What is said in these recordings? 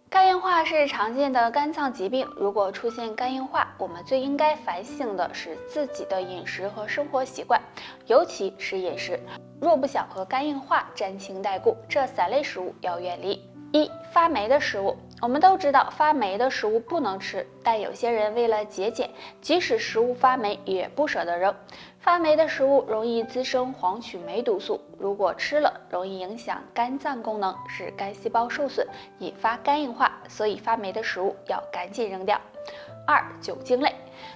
肝硬化是常见的肝脏疾病，如果出现肝硬化，我们最应该反省的是自己的饮食和生活习惯，尤其是饮食。若不想和肝硬化沾亲带故，这3类食物要远离。1、发霉的食物。我们都知道发霉的食物不能吃，但有些人为了节俭，即使食物发霉也不舍得扔。发霉的食物容易滋生黄曲霉毒素，如果吃了，容易影响肝脏功能，使肝细胞受损，引发肝硬化，所以发霉的食物要赶紧扔掉。2、酒精类。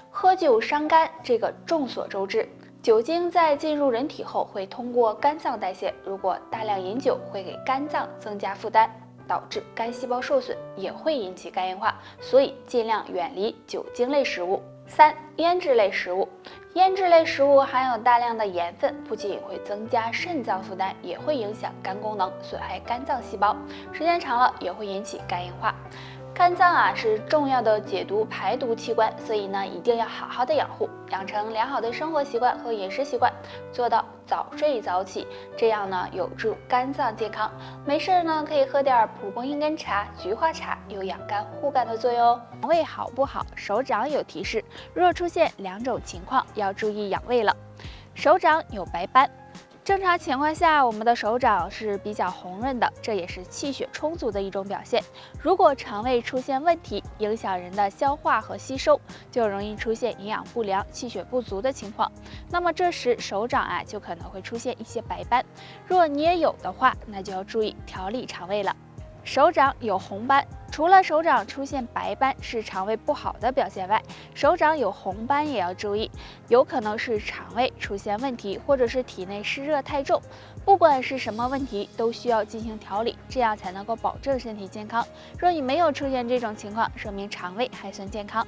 喝酒伤肝，这个众所周知。酒精在进入人体后会通过肝脏代谢，如果大量饮酒会给肝脏增加负担，导致肝细胞受损，也会引起肝硬化，所以尽量远离酒精类食物。3、腌制类食物。腌制类食物含有大量的盐分，不仅会增加肾脏负担，也会影响肝功能，损害肝脏细胞，时间长了也会引起肝硬化。肝脏是重要的解毒排毒器官，所以一定要好好的养护，养成良好的生活习惯和饮食习惯，做到早睡早起，这样有助肝脏健康。没事可以喝点蒲公英根茶、菊花茶，有养肝护肝的作用哦。肠胃好不好，手掌有提示，若出现2种情况，要注意养胃了。手掌有白斑。正常情况下，我们的手掌是比较红润的，这也是气血充足的一种表现。如果肠胃出现问题，影响人的消化和吸收，就容易出现营养不良、气血不足的情况。那么这时手掌就可能会出现一些白斑。若你也有的话，那就要注意调理肠胃了。手掌有红斑。除了手掌出现白斑是肠胃不好的表现外，手掌有红斑也要注意，有可能是肠胃出现问题，或者是体内湿热太重。不管是什么问题，都需要进行调理，这样才能够保证身体健康。若你没有出现这种情况，说明肠胃还算健康。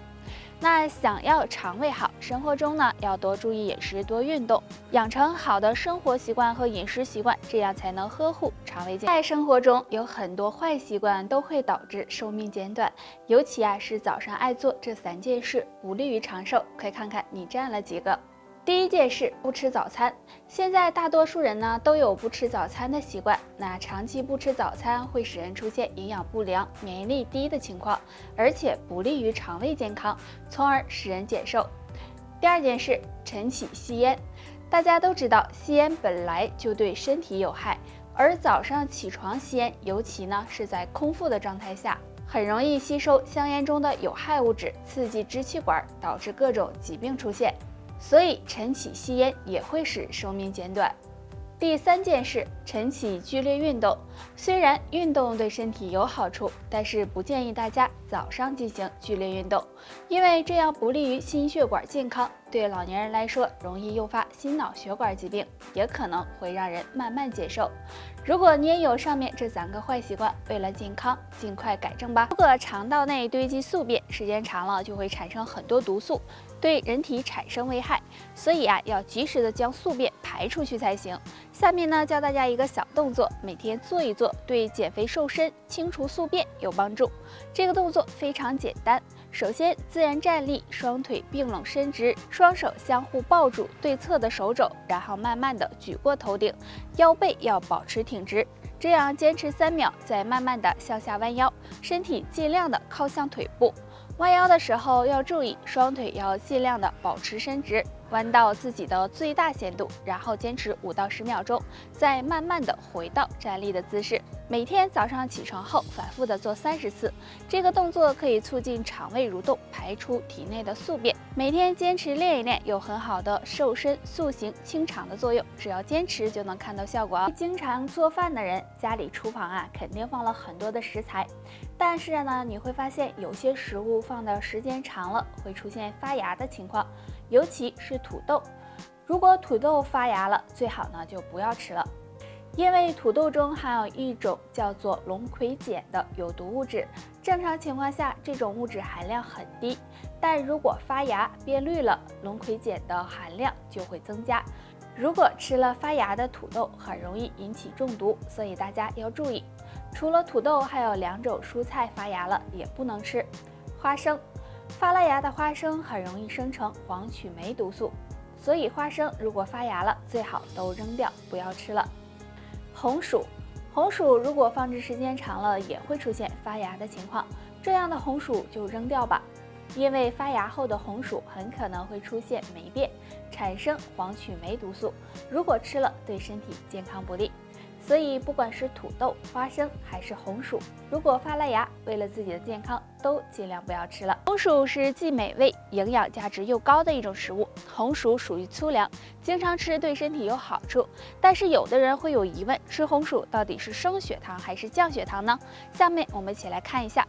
那想要肠胃好，生活中要多注意饮食，多运动，养成好的生活习惯和饮食习惯，这样才能呵护肠胃健康。在生活中有很多坏习惯都会导致寿命减短，尤其是早上爱做这3件事，不利于长寿。快看看你占了几个。第1件事，不吃早餐。现在大多数人都有不吃早餐的习惯，那长期不吃早餐会使人出现营养不良、免疫力低的情况，而且不利于肠胃健康，从而使人减寿。第2件事，晨起吸烟。大家都知道，吸烟本来就对身体有害，而早上起床吸烟，尤其是在空腹的状态下，很容易吸收香烟中的有害物质，刺激支气管，导致各种疾病出现。所以晨起吸烟也会使寿命减短。第3件事，晨起剧烈运动。虽然运动对身体有好处，但是不建议大家早上进行剧烈运动，因为这样不利于心血管健康，对老年人来说容易诱发心脑血管疾病，也可能会让人慢慢减寿。如果你也有上面这3个坏习惯，为了健康，尽快改正吧。如果肠道内堆积宿便，时间长了就会产生很多毒素，对人体产生危害，所以要及时的将宿便排出去才行。下面教大家一个小动作，每天做一做，对减肥瘦身、清除宿便有帮助。这个动作非常简单，首先自然站立，双腿并拢伸直，双手相互抱住对侧的手肘，然后慢慢的举过头顶，腰背要保持挺直，这样坚持3秒，再慢慢的向下弯腰，身体尽量的靠向腿部。弯腰的时候要注意，双腿要尽量的保持伸直，弯到自己的最大限度，然后坚持5到10秒钟，再慢慢的回到站立的姿势。每天早上起床后反复的做30次，这个动作可以促进肠胃蠕动，排出体内的宿便。每天坚持练一练，有很好的瘦身、塑形、清肠的作用，只要坚持就能看到效果。经常做饭的人，家里厨房肯定放了很多的食材，但是你会发现有些食物放的时间长了，会出现发芽的情况，尤其是土豆。如果土豆发芽了，最好就不要吃了。因为土豆中含有一种叫做龙葵碱的有毒物质，正常情况下这种物质含量很低，但如果发芽变绿了，龙葵碱的含量就会增加。如果吃了发芽的土豆，很容易引起中毒，所以大家要注意。除了土豆，还有2种蔬菜发芽了也不能吃。花生，发了芽的花生很容易生成黄曲霉毒素，所以花生如果发芽了，最好都扔掉，不要吃了。红薯，红薯如果放置时间长了，也会出现发芽的情况，这样的红薯就扔掉吧，因为发芽后的红薯很可能会出现霉变，产生黄曲霉毒素，如果吃了对身体健康不利。所以不管是土豆、花生还是红薯，如果发了芽，为了自己的健康，都尽量不要吃了。红薯是既美味、营养价值又高的一种食物。红薯属于粗粮，经常吃对身体有好处。但是有的人会有疑问，吃红薯到底是升血糖还是降血糖呢？下面我们一起来看一下。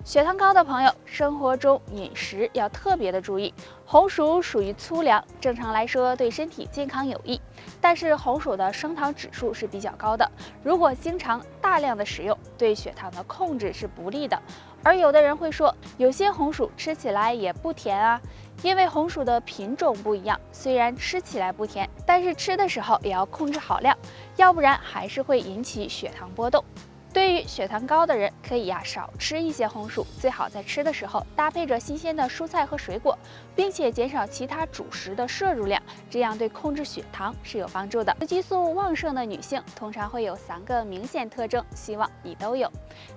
血糖高的朋友，生活中饮食要特别的注意。红薯属于粗粮，正常来说对身体健康有益，但是红薯的升糖指数是比较高的，如果经常大量的食用，对血糖的控制是不利的。而有的人会说，有些红薯吃起来也不甜啊，因为红薯的品种不一样，虽然吃起来不甜，但是吃的时候也要控制好量，要不然还是会引起血糖波动。对于血糖高的人，可以少吃一些红薯，最好在吃的时候搭配着新鲜的蔬菜和水果，并且减少其他主食的摄入量，这样对控制血糖是有帮助的。雌激素旺盛的女性通常会有3个明显特征，希望你都有。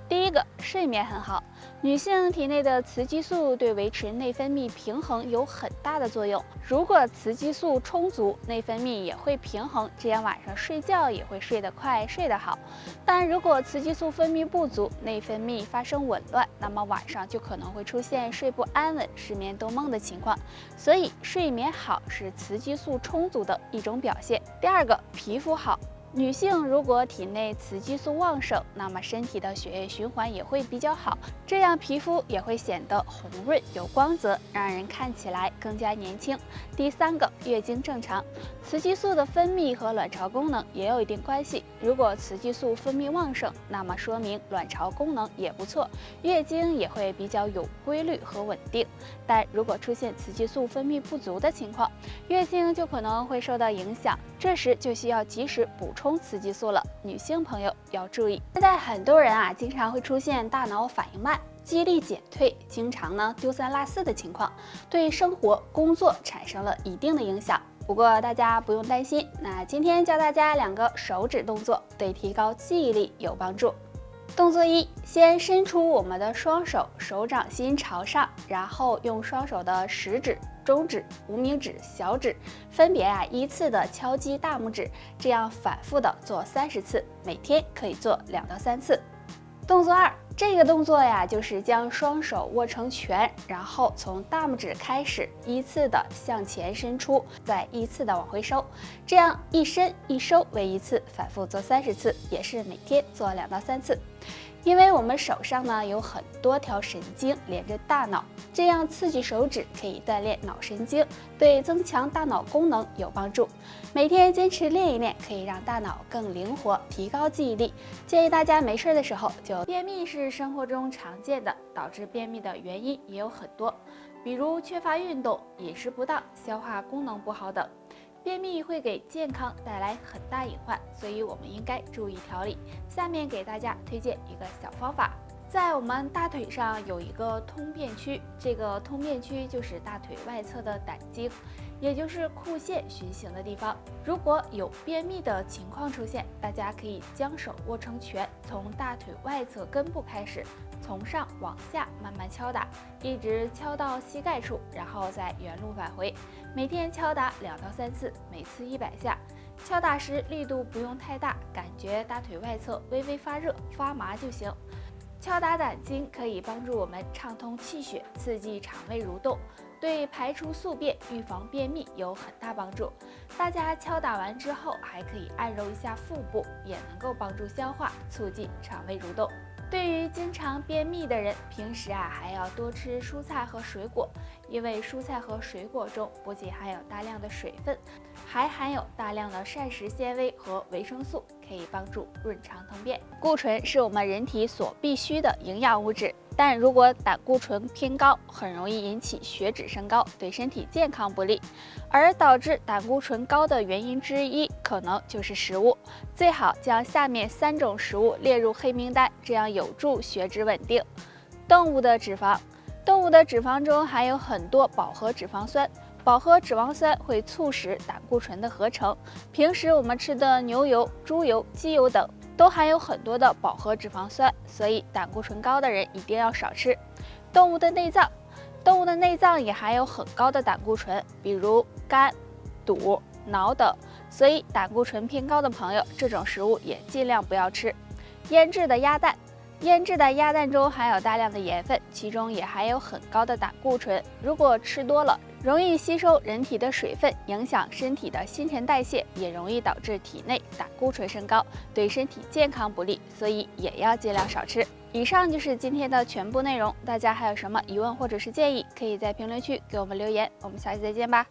第一个，睡眠很好。女性体内的雌激素对维持内分泌平衡有很大的作用，如果雌激素充足，内分泌也会平衡，这样晚上睡觉也会睡得快，睡得好。但如果雌激素分泌不足，内分泌发生紊乱，那么晚上就可能会出现睡不安稳、失眠多梦的情况。所以睡眠好是雌激素充足的一种表现。第二个，皮肤好。女性如果体内雌激素旺盛，那么身体的血液循环也会比较好，这样皮肤也会显得红润有光泽，让人看起来更加年轻。第三个，月经正常。雌激素的分泌和卵巢功能也有一定关系，如果雌激素分泌旺盛，那么说明卵巢功能也不错，月经也会比较有规律和稳定。但如果出现雌激素分泌不足的情况，月经就可能会受到影响，这时就需要及时补充雌激素了，女性朋友要注意。现在很多人经常会出现大脑反应慢、记忆力减退，经常丢三落四的情况，对生活、工作产生了一定的影响。不过大家不用担心，那今天教大家2个手指动作，对提高记忆力有帮助。动作1，先伸出我们的双手，手掌心朝上，然后用双手的食指、中指、无名指、小指分别依次的敲击大拇指，这样反复的做30次，每天可以做2到3次。动作2，这个动作就是将双手握成拳，然后从大拇指开始依次的向前伸出，再依次的往回收，这样一伸一收为一次，反复做30次，也是每天做2到3次。因为我们手上有很多条神经连着大脑，这样刺激手指可以锻炼脑神经，对增强大脑功能有帮助。每天坚持练一练，可以让大脑更灵活，提高记忆力。建议大家没事的时候就便秘是生活中常见的，导致便秘的原因也有很多，比如缺乏运动、饮食不当、消化功能不好等。便秘会给健康带来很大隐患，所以我们应该注意调理。下面给大家推荐一个小方法，在我们大腿上有一个通便区，这个通便区就是大腿外侧的胆经，也就是裤线循行的地方。如果有便秘的情况出现，大家可以将手握成拳，从大腿外侧根部开始，从上往下慢慢敲打，一直敲到膝盖处，然后再原路返回。每天敲打2到3次，每次100下。敲打时力度不用太大，感觉大腿外侧微微发热、发麻就行。敲打胆经可以帮助我们畅通气血，刺激肠胃蠕动，对排除宿便、预防便秘有很大帮助。大家敲打完之后，还可以按揉一下腹部，也能够帮助消化，促进肠胃蠕动。对于经常便秘的人，平时还要多吃蔬菜和水果，因为蔬菜和水果中不仅含有大量的水分，还含有大量的膳食纤维和维生素，可以帮助润肠通便。固醇是我们人体所必需的营养物质，但如果胆固醇偏高，很容易引起血脂升高，对身体健康不利。而导致胆固醇高的原因之一，可能就是食物。最好将下面3种食物列入黑名单，这样有助血脂稳定。动物的脂肪，动物的脂肪中含有很多饱和脂肪酸。饱和脂肪酸会促使胆固醇的合成。平时我们吃的牛油、猪油、鸡油等，都含有很多的饱和脂肪酸，所以胆固醇高的人一定要少吃。动物的内脏也含有很高的胆固醇，比如肝、肚、脑等，所以胆固醇偏高的朋友，这种食物也尽量不要吃。腌制的鸭蛋中含有大量的盐分，其中也含有很高的胆固醇，如果吃多了，容易吸收人体的水分，影响身体的新陈代谢，也容易导致体内胆固醇升高，对身体健康不利，所以也要尽量少吃。以上就是今天的全部内容，大家还有什么疑问或者是建议，可以在评论区给我们留言，我们下期再见吧。